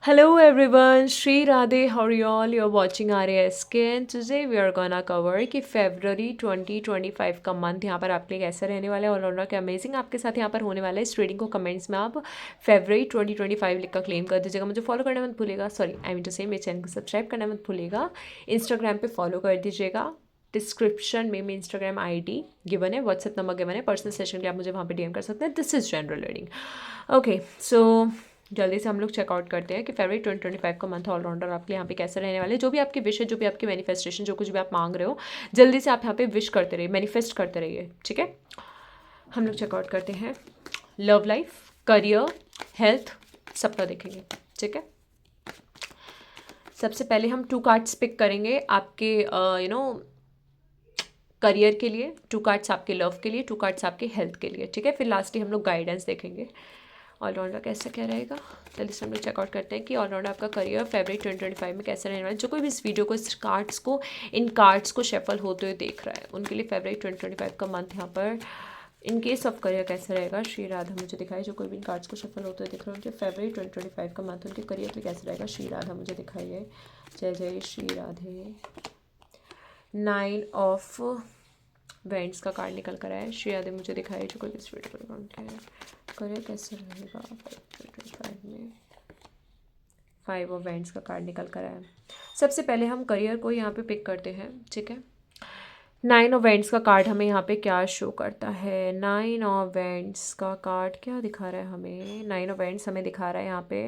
Hello everyone, Shri Radhe, how are you all? You're watching RASK and today we are gonna cover कि February 2025 का month यहाँ पर आपके लिए कैसा रहने वाला है। ऑलराउंडर के अमेजिंग आपके साथ यहाँ पर होने वाला है। इस रीडिंग को कमेंट्स में आप February 2025 लिख कर क्लेम कर दीजिएगा। मुझे फॉलो करना मत भूलिएगा, सॉरी आई मीन टू से मेरे चैनल को सब्सक्राइब करना मत भूलिएगा। इंस्टाग्राम पे फॉलो कर दीजिएगा। डिस्क्रिप्शन में मेरी इंस्टाग्राम आईडी गिवन है, व्हाट्सएप नंबर गिवन है। पर्सनल सेशन के लिए आप मुझे वहाँ पे डीएम कर सकते हैं। This is general reading. Okay, so जल्दी से हम लोग चेकआउट करते हैं कि फरवरी 2025 का मंथ ऑलराउंडर आपके यहाँ पे कैसे रहने वाले हैं। जो भी आपकी विश है, जो भी आपकी मैनिफेस्टेशन, जो कुछ भी आप मांग रहे हो, जल्दी से आप यहाँ पे विश करते रहिए, मैनिफेस्ट करते रहिए। ठीक है, हम लोग चेकआउट करते हैं। लव लाइफ, करियर, हेल्थ, सबका देखेंगे। ठीक है, सबसे पहले हम 2 कार्ड्स पिक करेंगे आपके करियर के लिए, 2 कार्ड्स आपके लव के लिए, 2 कार्ड्स आपके हेल्थ के लिए। ठीक है, फिर लास्टली हम लोग गाइडेंस देखेंगे ऑलराउंडर कैसा क्या रहेगा। जल्दी से हम लोग चेकआउट करते हैं कि ऑलराउंडर आपका करियर फरवरी 2025 में कैसे रहने वाला है। जो कोई भी इस वीडियो को, इन कार्ड्स को शफल होते हुए देख रहा है, उनके लिए फरवरी 2025 का मंथ यहाँ पर इन केस ऑफ करियर कैसा रहेगा। श्री राधा मुझे दिखाई, जो कोई भी इन कार्ड्स को शफल होते हुए देख रहा है, उनके फरवरी 2025 का मंथ उनके करियर के लिए कैसा रहेगा। श्री राधा मुझे दिखाइए। जय जय श्री राधे। 9 ऑफ वेंट्स का कार्ड निकल कर आया। श्री राधे मुझे दिखाइए, जो कोई भी इस वीडियो को करियर कैसे रहेगा 2025 में। 5 ऑफ वेंट्स का कार्ड निकल कर आया। सबसे पहले हम करियर को यहाँ पे पिक करते हैं। ठीक है, 9 ऑफ वेंट्स का कार्ड हमें यहाँ पे क्या शो करता है। 9 ऑफ वेंट्स का कार्ड क्या दिखा रहा है हमें। 9 ऑफ वेंट्स हमें दिखा रहा है यहाँ पे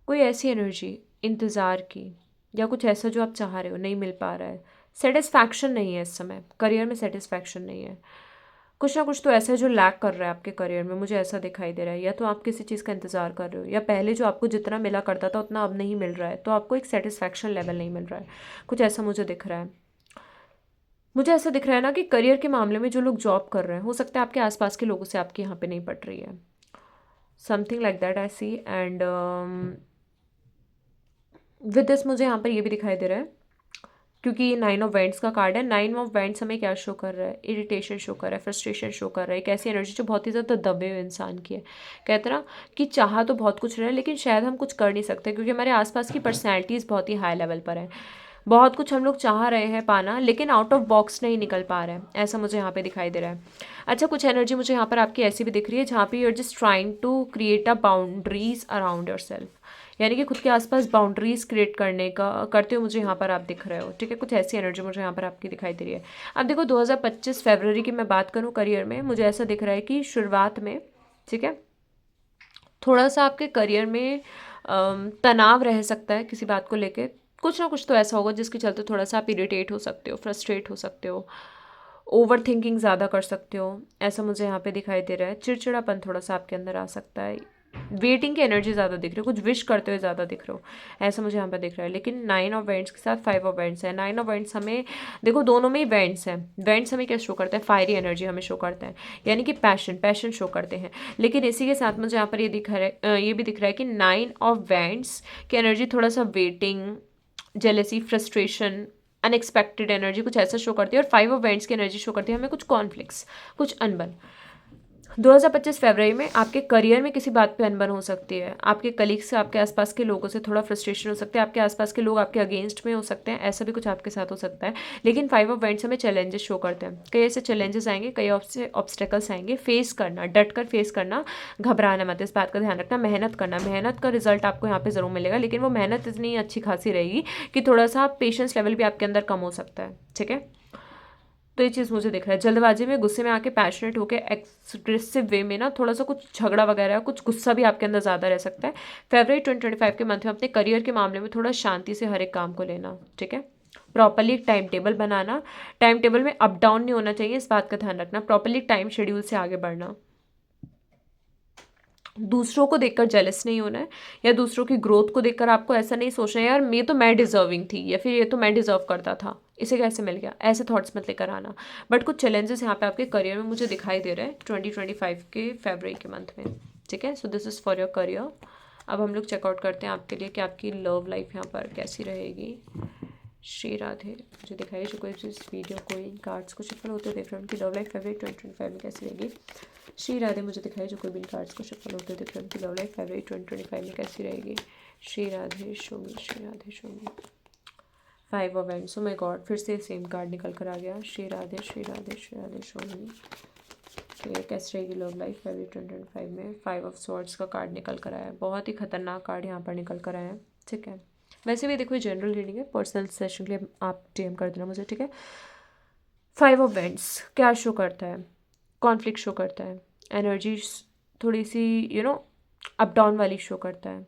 कोई ऐसी एनर्जी इंतज़ार की, या कुछ ऐसा जो आप चाह रहे हो नहीं मिल पा रहा है। सेटिस्फैक्शन नहीं है इस समय, करियर में सेटिस्फैक्शन नहीं है। कुछ ना कुछ तो ऐसा है जो लैक कर रहा है आपके करियर में, मुझे ऐसा दिखाई दे रहा है। या तो आप किसी चीज़ का इंतज़ार कर रहे हो, या पहले जो आपको जितना मिला करता था उतना अब नहीं मिल रहा है, तो आपको एक सेटिस्फैक्शन लेवल नहीं मिल रहा है। कुछ ऐसा मुझे दिख रहा है। मुझे ऐसा दिख रहा है ना कि करियर के मामले में जो लोग जॉब कर रहे हैं, हो सकता है आपके आसपास के लोगों से आपके यहाँ पे नहीं पट रही है। Something like that I see. And with this मुझे यहाँ पर ये भी दिखाई दे रहा है, क्योंकि 9 ऑफ वेंट्स का कार्ड है। 9 ऑफ वेंट्स हमें क्या शो कर रहा है, इरिटेशन शो कर रहा है, फ्रस्ट्रेशन शो कर रहा है। एक ऐसी एनर्जी जो बहुत ही ज़्यादा दबे हुए इंसान की है। कहते ना कि चाह तो बहुत कुछ रहा है, लेकिन शायद हम कुछ कर नहीं सकते, क्योंकि हमारे आसपास की पर्सनैलिटीज़ बहुत ही हाई लेवल पर है। बहुत कुछ हम लोग चाह रहे हैं पाना, लेकिन आउट ऑफ बॉक्स नहीं निकल पा रहा है, ऐसा मुझे यहाँ पे दिखाई दे रहा है। अच्छा, कुछ एनर्जी मुझे यहाँ पर आपकी ऐसी भी दिख रही है जहाँ पे you are just trying to create a boundaries around yourself, यानी कि खुद के आसपास बाउंड्रीज क्रिएट करने का करते हो मुझे यहाँ पर आप दिख रहे हो। ठीक है, कुछ ऐसी एनर्जी मुझे यहाँ पर आपकी दिखाई दे रही है। अब देखो 2025 फरवरी की मैं बात करूँ करियर में, मुझे ऐसा दिख रहा है कि शुरुआत में, ठीक है, थोड़ा सा आपके करियर में तनाव रह सकता है किसी बात को लेके। कुछ ना कुछ तो ऐसा होगा जिसके चलते थोड़ा सा आप इरिटेट हो सकते हो, फ्रस्ट्रेट हो सकते हो, ओवर थिंकिंग ज़्यादा कर सकते हो, ऐसा मुझे यहाँ पे दिखाई दे रहा है। चिड़चिड़ापन थोड़ा सा आपके अंदर आ सकता है। वेटिंग की एनर्जी ज़्यादा दिख रही है, कुछ विश करते हुए ज़्यादा दिख रहे हो, ऐसा मुझे यहाँ पे दिख रहा है। लेकिन 9 ऑफ वेंट्स के साथ 5 ऑफ वेंट्स है। 9 ऑफ वेंट्स हमें देखो, दोनों में ही वेंट्स हैं। वेंट्स हमें क्या शो करते हैं, फायरी एनर्जी हमें शो करते हैं, यानी कि पैशन शो करते हैं। लेकिन इसी के साथ मुझे यहाँ पर ये दिख रहा है, ये भी दिख रहा है कि 9 ऑफ वेंट्स की एनर्जी थोड़ा सा waiting, jealousy, frustration, unexpected energy कुछ ऐसा शो करती है। और 5 ऑफ वेंट्स की एनर्जी शो करती है हमें कुछ कॉन्फ्लिक्ट्स, कुछ अनबन। 2025 फरवरी में आपके करियर में किसी बात पे अनबन हो सकती है। आपके कलीग से, आपके आसपास के लोगों से थोड़ा फ्रस्ट्रेशन हो सकता है। आपके आसपास के लोग आपके अगेंस्ट में हो सकते हैं, ऐसा भी कुछ आपके साथ हो सकता है। लेकिन 5 ऑफ वेंट्स हमें चैलेंजेस शो करते हैं। कई ऐसे चैलेंजेस आएंगे, कई ऐसे ऑब्स्टेकल्स आएंगे। फेस करना, डट कर फेस करना, घबराना मत, इस बात का ध्यान रखना। मेहनत करना, मेहनत का रिजल्ट आपको यहाँ पे ज़रूर मिलेगा, लेकिन वो मेहनत इतनी अच्छी खासी रहेगी कि थोड़ा सा पेशेंस लेवल भी आपके अंदर कम हो सकता है। ठीक है, तो ये चीज़ मुझे दिख रहा है। जल्दबाजी में, गुस्से में आके, पैशनेट होके, एक्सप्रेसिव वे में ना थोड़ा सा कुछ झगड़ा वगैरह, कुछ गुस्सा भी आपके अंदर ज़्यादा रह सकता है। फरवरी 2025 के मंथ में अपने करियर के मामले में थोड़ा शांति से हर एक काम को लेना। ठीक है, प्रॉपरली एक टाइम टेबल बनाना। टाइम टेबल में अप डाउन नहीं होना चाहिए, इस बात का ध्यान रखना। प्रॉपरली टाइम शेड्यूल से आगे बढ़ना। दूसरों को देखकर जेलस नहीं होना है, या दूसरों की ग्रोथ को देखकर आपको ऐसा नहीं सोचना है यार ये तो मैं डिजर्विंग थी, या फिर ये तो मैं डिजर्व करता था, इसे कैसे मिल गया, ऐसे थॉट्स मत लेकर आना। बट कुछ चैलेंजेस यहाँ पे आपके करियर में मुझे दिखाई दे रहे हैं 2025 के फरवरी के मंथ में। ठीक है, सो this is for your career. अब हम लोग चेकआउट करते हैं आपके लिए कि आपकी लव लाइफ यहाँ पर कैसी रहेगी। श्री राधे मुझे दिखाइए जो कोई इस वीडियो को इन कार्ड्स को शफल होते देख रहे हैं उनकी लव लाइफ फेवरेट 2025 में कैसी रहेगी। श्री राधे मुझे दिखाइए जो कोई भी इन कार्ड्स को शफल होते देख रहे हैं उनकी लव लाइफ फेवरेट 2025 में कैसी रहेगी। Shri Radhe शोमी, Shri Radhe शोमी। 5 of wands, oh my God, फिर से सेम कार्ड निकल कर आ गया। श्री राधे, श्री राधे, श्री राधे शोमी। कैसी रहेगी लव लाइफ फेवरेट 2025 में। 5 ऑफ स्वॉर्ड्स का कार्ड निकल कर आया है, बहुत ही खतरनाक कार्ड यहाँ पर निकल कर आया है। ठीक है, वैसे भी देखो ये जनरल रीडिंग है, पर्सनल सेशन के लिए आप डीएम कर देना मुझे। ठीक है, 5 ऑफ वैंड्स क्या शो करता है, कॉन्फ्लिक्ट शो करता है, एनर्जी थोड़ी सी अप डाउन वाली शो करता है,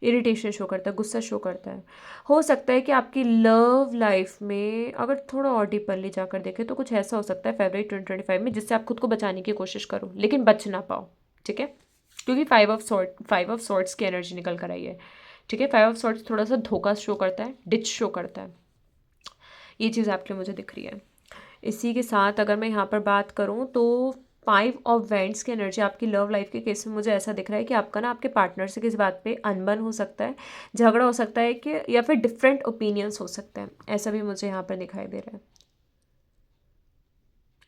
इरिटेशन शो करता है, गुस्सा शो करता है। हो सकता है कि आपकी लव लाइफ में अगर थोड़ा और डीपरली जाकर देखें तो कुछ ऐसा हो सकता है फरवरी 2025 में जिससे आप खुद को बचाने की कोशिश करो लेकिन बच ना पाओ। ठीक है, क्योंकि 5 ऑफ सॉर्ड्स की एनर्जी निकल कर आई है। ठीक है, 5 ऑफ सॉर्ड्स थोड़ा सा धोखा शो करता है, डिच शो करता है, ये चीज़ आपके लिए मुझे दिख रही है। इसी के साथ अगर मैं यहाँ पर बात करूँ तो 5 ऑफ वैंड्स की एनर्जी आपकी लव लाइफ के केस में मुझे ऐसा दिख रहा है कि आपका ना आपके पार्टनर से किसी बात पे अनबन हो सकता है, झगड़ा हो सकता है कि या फिर डिफरेंट ओपिनियंस हो सकते हैं, ऐसा भी मुझे यहाँ पर दिखाई दे रहा है।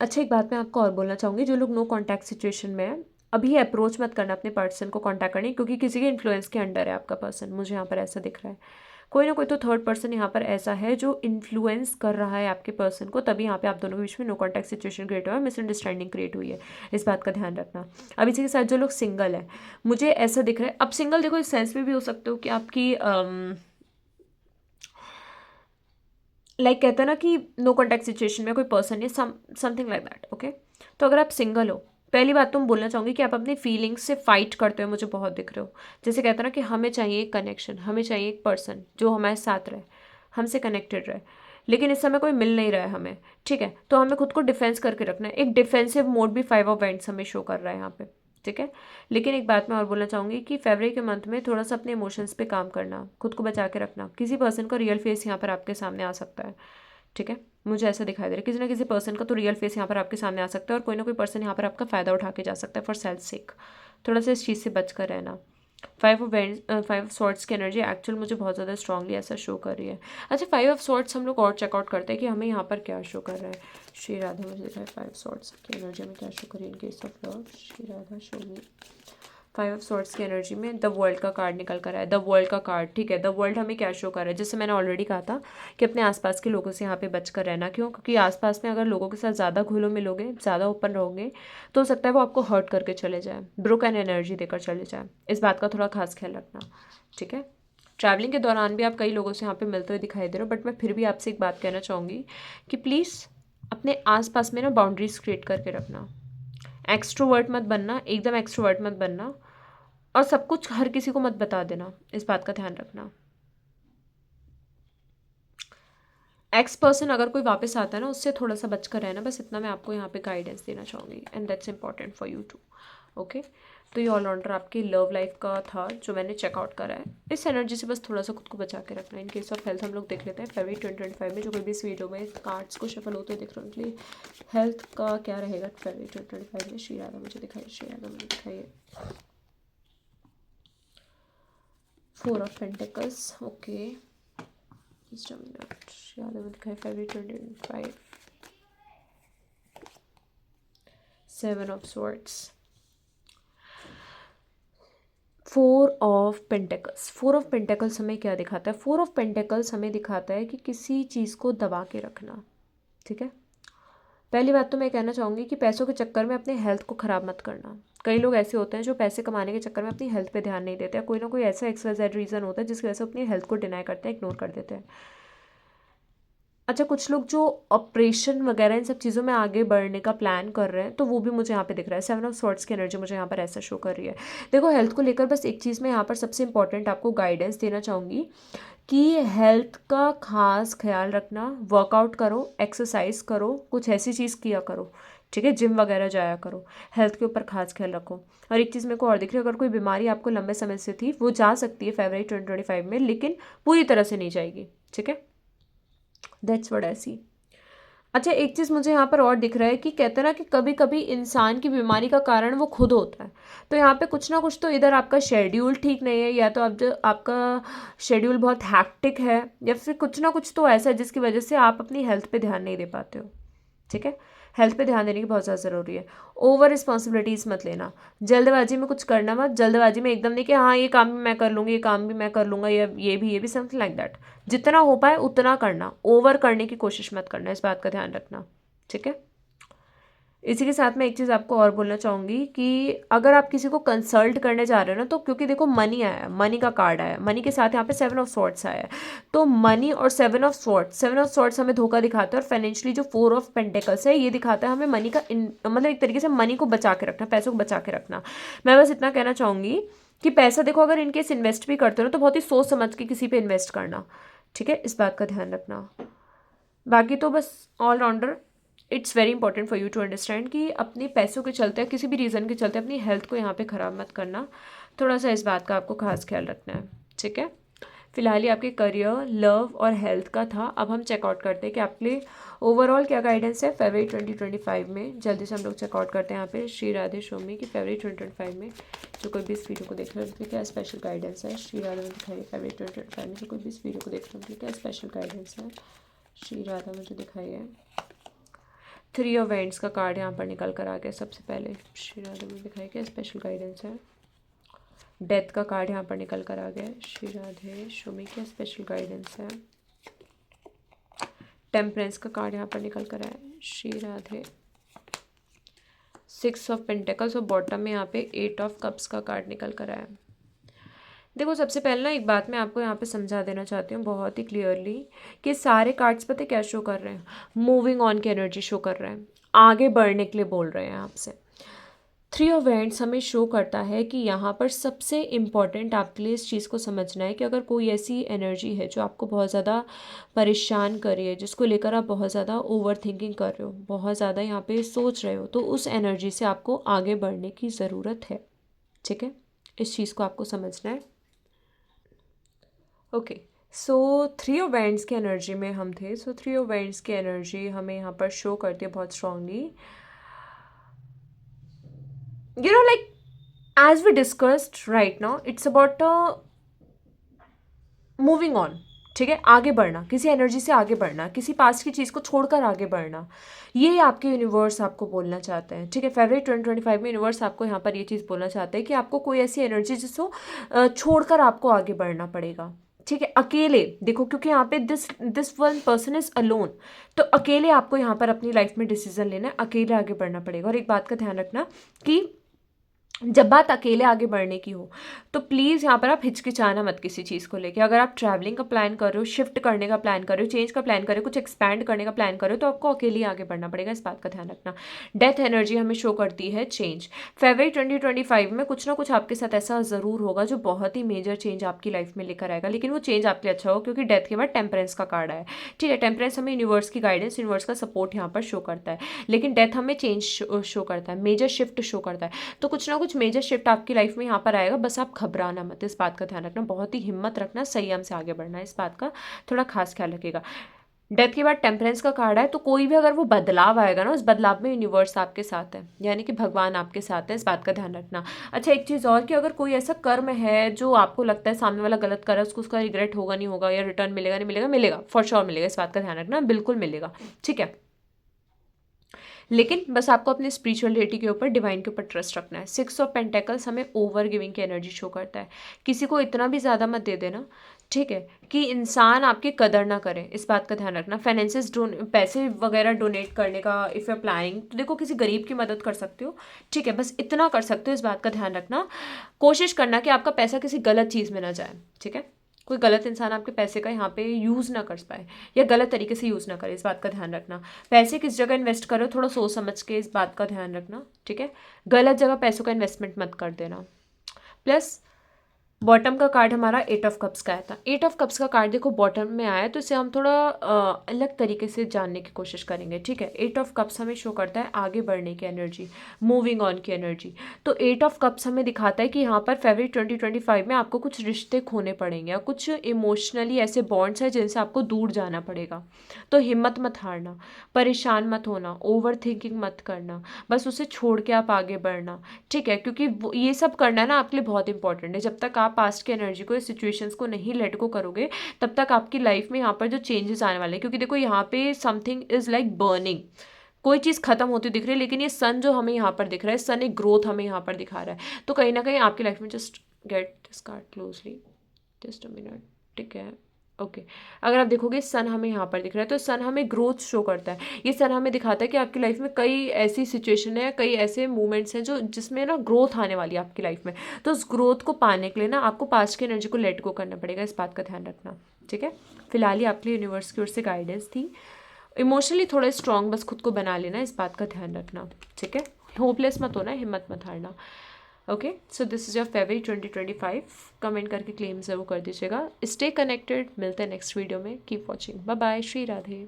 अच्छा, एक बात मैं आपको और बोलना चाहूँगी, जो लोग नो कॉन्टैक्ट सिचुएशन में है अभी अप्रोच मत करना अपने पर्सन को कॉन्टैक्ट करने, क्योंकि किसी के इन्फ्लुएंस के अंडर है आपका पर्सन, मुझे यहाँ पर ऐसा दिख रहा है। कोई ना कोई तो थर्ड पर्सन यहाँ पर ऐसा है जो इन्फ्लुएंस कर रहा है आपके पर्सन को, तभी यहाँ पे आप दोनों के बीच में नो कॉन्टैक्ट सिचुएशन क्रिएट हुआ है, मिसअंडरस्टैंडिंग क्रिएट हुई है। इस बात का ध्यान रखना। अब इसी के साथ जो लोग सिंगल है मुझे ऐसा दिख रहा है, अब सिंगल देखो इस सेंस में भी हो सकते हो कि आपकी लाइक कहते हैं ना कि नो कॉन्टैक्ट सिचुएशन में कोई पर्सन है, समथिंग लाइक दैट। ओके, तो अगर आप सिंगल हो, पहली बात तो मैं बोलना चाहूँगी कि आप अपनी फीलिंग्स से फाइट करते हुए मुझे बहुत दिख रहे हो। जैसे कहते हैं ना कि हमें चाहिए एक कनेक्शन, हमें चाहिए एक पर्सन जो हमारे साथ रहे, हमसे कनेक्टेड रहे, लेकिन इस समय कोई मिल नहीं रहा है हमें। ठीक है, तो हमें खुद को डिफेंस करके रखना है। एक डिफेंसिव मोड भी 5 ऑफ वैंड्स हमें शो कर रहा है यहाँ पे। ठीक है, लेकिन एक बात मैं और बोलना चाहूँगी कि फरवरी के मंथ में थोड़ा सा अपने इमोशंस पे काम करना, खुद को बचा के रखना। किसी पर्सन का रियल फेस यहाँ पर आपके सामने आ सकता है। ठीक है, मुझे ऐसा दिखाई दे रहा है किसी ना किसी पर्सन का तो रियल फेस यहाँ पर आपके सामने आ सकता है और कोई ना कोई पर्सन यहाँ पर आपका फ़ायदा उठा के जा सकता है फॉर सेल्फ सेक। थोड़ा सा इस चीज़ से बच कर रहना। 5 ऑफ सॉर्ड्स की एनर्जी एक्चुअल मुझे बहुत ज़्यादा स्ट्रांगली ऐसा शो कर रही है। अच्छा, 5 ऑफ सॉर्ड्स हम लोग और चेकआउट करते हैं कि हमें यहाँ पर क्या शो कर रहा है। श्री राधा मुझे दिखाए 5 सॉर्ड्स की एनर्जी में क्या शो कर रही है in case of love. Shri Radha show me 5 of swords की एनर्जी में द वर्ल्ड का कार्ड निकल कर आया है। द वर्ल्ड का कार्ड, ठीक है, द वर्ल्ड हमें क्या शो कर रहा है, जैसे मैंने ऑलरेडी कहा था कि अपने आसपास के लोगों से यहाँ पे बच कर रहना। क्यों? क्योंकि आसपास में अगर लोगों के साथ ज़्यादा घुलो मिलोगे, ज़्यादा ओपन रहोगे तो हो सकता है वो आपको हर्ट करके चले जाए, ब्रोकन एनर्जी देकर चले जाए। इस बात का थोड़ा खास ख्याल रखना। ठीक है, ट्रैवलिंग के दौरान भी आप कई लोगों से यहाँ पे मिलते हुए दिखाई दे रहे हो, बट मैं फिर भी आपसे एक बात कहना चाहूँगी कि प्लीज़ अपने आसपास में ना बाउंड्रीज क्रिएट करके रखना। एक्सट्रोवर्ट मत बनना, एकदम एक्सट्रोवर्ट मत बनना, और सब कुछ हर किसी को मत बता देना, इस बात का ध्यान रखना। एक्स पर्सन अगर कोई वापस आता है ना, उससे थोड़ा सा बचकर रहना, बस इतना मैं आपको यहाँ पे गाइडेंस देना चाहूँगी, and that's important for you too. Okay, तो ये ऑलराउंडर आपकी लव लाइफ का था जो मैंने चेकआउट करा है। इस एनर्जी से बस थोड़ा सा खुद को बचा के रखना। इन केस ऑफ हेल्थ हम लोग देख लेते हैं फरवरी 2025 में जो कोई भी इस वीडियो में कार्ड्स को शफल होते दिख रहे हैं उनके लिए हेल्थ का क्या रहेगा फरवरी 2025 में। श्री राधा मुझे दिखाइए, श्री राधा मुझे दिखाइए। 4 of pentacles, okay, just a minute। Shri Radha मुझे दिखाइए फरवरी 2025। 7 of swords, 4 of pentacles. 4 of pentacles हमें क्या दिखाता है? 4 ऑफ पेंटिकल्स हमें दिखाता है कि किसी चीज़ को दबा के रखना। ठीक है, पहली बात तो मैं कहना चाहूँगी कि पैसों के चक्कर में अपने हेल्थ को ख़राब मत करना। कई लोग ऐसे होते हैं जो पैसे कमाने के चक्कर में अपनी हेल्थ पे ध्यान नहीं देते हैं। कोई ना कोई ऐसा XYZ रीज़न होता है जिसकी वजह से अपनी हेल्थ को डिनाई करते हैं, इग्नोर कर देते हैं। अच्छा, कुछ लोग जो ऑपरेशन वगैरह इन सब चीज़ों में आगे बढ़ने का प्लान कर रहे हैं तो वो भी मुझे यहाँ पे दिख रहा है। 7 ऑफ स्वॉर्ड्स की एनर्जी मुझे यहाँ पर ऐसा शो कर रही है। देखो, हेल्थ को लेकर बस एक चीज़ मैं यहाँ पर सबसे इंपॉर्टेंट आपको गाइडेंस देना चाहूँगी कि हेल्थ का खास ख्याल रखना। वर्कआउट करो, एक्सरसाइज करो, कुछ ऐसी चीज़ किया करो। ठीक है, जिम वगैरह जाया करो, हेल्थ के ऊपर खास ख्याल रखो। और एक चीज़ मेरे को और दिख रही है, अगर कोई बीमारी आपको लंबे समय से थी वो जा सकती है फरवरी 2025 में, लेकिन पूरी तरह से नहीं जाएगी। ठीक है, दैट्स व्हाट आई सी। अच्छा, एक चीज़ मुझे यहाँ पर और दिख रहा है कि कहते हैं ना कि कभी कभी इंसान की बीमारी का कारण वो खुद होता है। तो यहाँ पे कुछ ना कुछ तो इधर आपका शेड्यूल ठीक नहीं है, या तो आप जो आपका शेड्यूल बहुत हैक्टिक है, या फिर कुछ ना कुछ तो ऐसा है जिसकी वजह से आप अपनी हेल्थ पे ध्यान नहीं दे पाते हो। ठीक है, हेल्थ पे ध्यान देने की बहुत ज़्यादा ज़रूरी है। ओवर रिस्पॉन्सिबिलिटीज़ मत लेना, जल्दबाजी में कुछ करना मत, जल्दबाजी में एकदम नहीं कि हाँ ये काम भी मैं कर लूँगी, ये काम भी मैं कर लूँगा, ये भी समथिंग लाइक दैट। जितना हो पाए उतना करना, ओवर करने की कोशिश मत करना, इस बात का ध्यान रखना। ठीक है, इसी के साथ मैं एक चीज़ आपको और बोलना चाहूँगी कि अगर आप किसी को कंसल्ट करने जा रहे हो ना, तो क्योंकि देखो मनी आया है, मनी का कार्ड आया है, मनी के साथ यहाँ पे 7 ऑफ सॉर्ड्स आया है। तो मनी और 7 ऑफ सॉर्ड्स हमें धोखा दिखाता है, और फाइनेंशियली जो 4 ऑफ पेंटिकल्स है ये दिखाता है हमें मनी का मतलब एक तरीके से मनी को बचा के रखना, पैसों को बचा के रखना। मैं बस इतना कहना चाहूँगी कि पैसा देखो, अगर इनकेस इन्वेस्ट भी करते हो ना, तो बहुत ही सोच समझ के किसी पे इन्वेस्ट करना। ठीक है, इस बात का ध्यान रखना। बाकी तो बस allrounder, it's very important for you to understand कि अपने पैसों के चलते, किसी भी रीज़न के चलते अपनी हेल्थ को यहाँ पे ख़राब मत करना। थोड़ा सा इस बात का आपको खास ख्याल रखना है। ठीक है, फिलहाल ये आपके करियर, लव और हेल्थ का था। अब हम चेकआउट करते हैं कि आपके लिए ओवरऑल क्या गाइडेंस है फरवरी 2025 में। जल्दी से हम लोग चेकआउट करते हैं यहाँ पे श्री राधे शोमी की फरवरी 2025 में। जो कोई भी इस वीडियो को देख रहे हैं उनके क्या स्पेशल गाइडेंस है, श्री राधा में दिखाइए फरवरी 2025 में। जो कोई भी इस वीडियो को देख रहे हैं उनके क्या स्पेशल गाइडेंस है, श्री राधा मुझे दिखाइए। 3 ऑफ वेंट्स का कार्ड यहाँ पर निकल कर आ गया। सबसे पहले श्री राधा में दिखाइए क्या स्पेशल गाइडेंस है। डेथ का कार्ड यहाँ पर निकल कर आ गया। श्री राधे शोमी क्या स्पेशल गाइडेंस है। टेम्परेंस का कार्ड यहाँ पर निकल कर आया। श्री राधे 6 ऑफ पेंटिकल्स और बॉटम में यहाँ पे 8 ऑफ कप्स का कार्ड निकल कर आया। देखो, सबसे पहले ना एक बात मैं आपको यहाँ पे समझा देना चाहती हूँ बहुत ही क्लियरली कि सारे कार्ड्स पता है क्या शो कर रहे हैं, मूविंग ऑन की एनर्जी शो कर रहे हैं, आगे बढ़ने के लिए बोल रहे हैं आपसे। 3 ऑफ वेंट्स हमें शो करता है कि यहाँ पर सबसे इम्पॉर्टेंट आपके लिए इस चीज़ को समझना है कि अगर कोई ऐसी एनर्जी है जो आपको बहुत ज़्यादा परेशान कर रही है, जिसको लेकर आप बहुत ज़्यादा ओवर थिंकिंग कर रहे हो, बहुत ज़्यादा यहाँ पे सोच रहे हो, तो उस एनर्जी से आपको आगे बढ़ने की ज़रूरत है। ठीक है, इस चीज़ को आपको समझना है। ओके, सो 3 ऑफ वेंट्स की एनर्जी में हम थे। सो 3 ऑफ वेंट्स की एनर्जी हमें यहाँ पर शो करती है बहुत strongly, like as we discussed right now, it's about moving on. ठीक है, आगे बढ़ना, किसी एनर्जी से आगे बढ़ना, किसी पास्ट की चीज़ को छोड़कर आगे बढ़ना, ये आपके यूनिवर्स आपको बोलना चाहते हैं। ठीक है, फरवरी 2025 में यूनिवर्स आपको यहाँ पर ये चीज़ बोलना चाहते हैं कि आपको कोई ऐसी एनर्जी जिसको छोड़कर आपको आगे बढ़ना पड़ेगा। ठीक है, अकेले देखो, क्योंकि यहाँ पे this one person is alone, तो अकेले आपको यहाँ पर अपनी लाइफ में डिसीजन लेना है, अकेले आगे बढ़ना पड़ेगा। और एक बात का ध्यान रखना कि जब बात अकेले आगे बढ़ने की हो तो प्लीज़ यहाँ पर आप हिचकिचाना मत किसी चीज़ को लेके। अगर आप ट्रैवलिंग का प्लान कर रहे हो, शिफ्ट करने का प्लान कर रहे हो, चेंज का प्लान कर रहे हो, कुछ एक्सपैंड करने का प्लान कर रहे हो, तो आपको अकेले आगे बढ़ना पड़ेगा, इस बात का ध्यान रखना। डेथ एनर्जी हमें शो करती है चेंज। फरवरी 2025 में कुछ ना कुछ आपके साथ ऐसा ज़रूर होगा जो बहुत ही मेजर चेंज आपकी लाइफ में लेकर आएगा, लेकिन वो चेंज आपके लिए अच्छा हो, क्योंकि डेथ के बाद टेम्परेंस का कार्ड आया है। ठीक है, टेम्परेंस हमें यूनिवर्स की गाइडेंस, यूनिवर्स का सपोर्ट यहाँ पर शो करता है, लेकिन डेथ हमें चेंज शो करता है, मेजर शिफ्ट शो करता है। तो कुछ ना कुछ मेजर शिफ्ट आपकी लाइफ में यहाँ पर आएगा, बस आप घबराना मत, इस बात का ध्यान रखना, बहुत ही हिम्मत रखना, संयम से आगे बढ़ना है, इस बात का थोड़ा खास ख्याल रखिएगा। डेथ के बाद टेम्परेंस का कार्ड है, तो कोई भी अगर वो बदलाव आएगा ना, उस बदलाव में यूनिवर्स आपके साथ है, यानी कि भगवान आपके साथ है, इस बात का ध्यान रखना। अच्छा, एक चीज़ और कि अगर कोई ऐसा कर्म है जो आपको लगता है सामने वाला गलत कर रहा है, उसको उसका रिग्रेट होगा नहीं होगा, या रिटर्न मिलेगा नहीं मिलेगा, मिलेगा, फॉर श्योर मिलेगा, इस बात का ध्यान रखना, बिल्कुल मिलेगा। ठीक है, लेकिन बस आपको अपने स्पिरिचुअलिटी के ऊपर, डिवाइन के ऊपर ट्रस्ट रखना है। 6 ऑफ पेंटिकल्स हमें ओवर गिविंग की एनर्जी शो करता है। किसी को इतना भी ज़्यादा मत दे देना, ठीक है, कि इंसान आपकी कदर ना करे, इस बात का ध्यान रखना। फाइनेंसेस पैसे वगैरह डोनेट करने का इफ़ यू आर प्लानिंग, तो देखो किसी गरीब की मदद कर सकते हो। ठीक है, बस इतना कर सकते हो, इस बात का ध्यान रखना। कोशिश करना कि आपका पैसा किसी गलत चीज़ में ना जाए। ठीक है, कोई गलत इंसान आपके पैसे का यहाँ पे यूज़ ना कर पाए, या गलत तरीके से यूज़ ना करे, इस बात का ध्यान रखना। पैसे किस जगह इन्वेस्ट करो, थोड़ा सोच समझ के, इस बात का ध्यान रखना। ठीक है, गलत जगह पैसों का इन्वेस्टमेंट मत कर देना। प्लस बॉटम का कार्ड हमारा 8 ऑफ कप्स का आया था। 8 ऑफ कप्स का कार्ड देखो बॉटम में आया, तो इसे हम थोड़ा अलग तरीके से जानने की कोशिश करेंगे, ठीक है। 8 ऑफ कप्स हमें शो करता है आगे बढ़ने की एनर्जी, मूविंग ऑन की एनर्जी। तो 8 ऑफ कप्स हमें दिखाता है कि यहाँ पर फरवरी 2025 में आपको कुछ रिश्ते खोने पड़ेंगे, या कुछ इमोशनली ऐसे बॉन्ड्स हैं जिनसे आपको दूर जाना पड़ेगा। तो हिम्मत मत हारना, परेशान मत होना, ओवर थिंकिंग मत करना, बस उसे छोड़ के आप आगे बढ़ना, ठीक है। क्योंकि ये सब करना ना आपके लिए बहुत इंपॉर्टेंट है। जब तक आप पास्ट की एनर्जी को, सिचुएशंस को नहीं लेट गो करोगे, तब तक आपकी लाइफ में यहाँ पर जो चेंजेस आने वाले हैं, क्योंकि देखो यहाँ पे समथिंग इज लाइक बर्निंग, कोई चीज़ खत्म होती दिख रही है, लेकिन ये सन जो हमें यहाँ पर दिख रहा है, सन एक ग्रोथ हमें यहाँ पर दिखा रहा है। तो कहीं ना कहीं आपकी लाइफ में, just get this card closely, just a minute, ठीक है, ओके। अगर आप देखोगे सन हमें यहाँ पर दिख रहा है, तो सन हमें ग्रोथ शो करता है। ये सन हमें दिखाता है कि आपकी लाइफ में कई ऐसी सिचुएशन है, कई ऐसे मोमेंट्स हैं जो जिसमें ना ग्रोथ आने वाली है आपकी लाइफ में। तो उस ग्रोथ को पाने के लिए ना आपको पास्ट की एनर्जी को लेट गो करना पड़ेगा, इस बात का ध्यान रखना, ठीक है। फिलहाल ही आपके लिए यूनिवर्स की ओर से गाइडेंस थी। इमोशनली थोड़ा स्ट्रांग बस खुद को बना लेना, इस बात का ध्यान रखना, ठीक है। होपलेस मत होना, हिम्मत मत हारना। Okay, so this is your February 2025। Comment करके क्लेम ज़रूर कर दीजिएगा। स्टे कनेक्टेड, मिलते हैं नेक्स्ट वीडियो में। Keep watching, bye bye, Shri Radhe.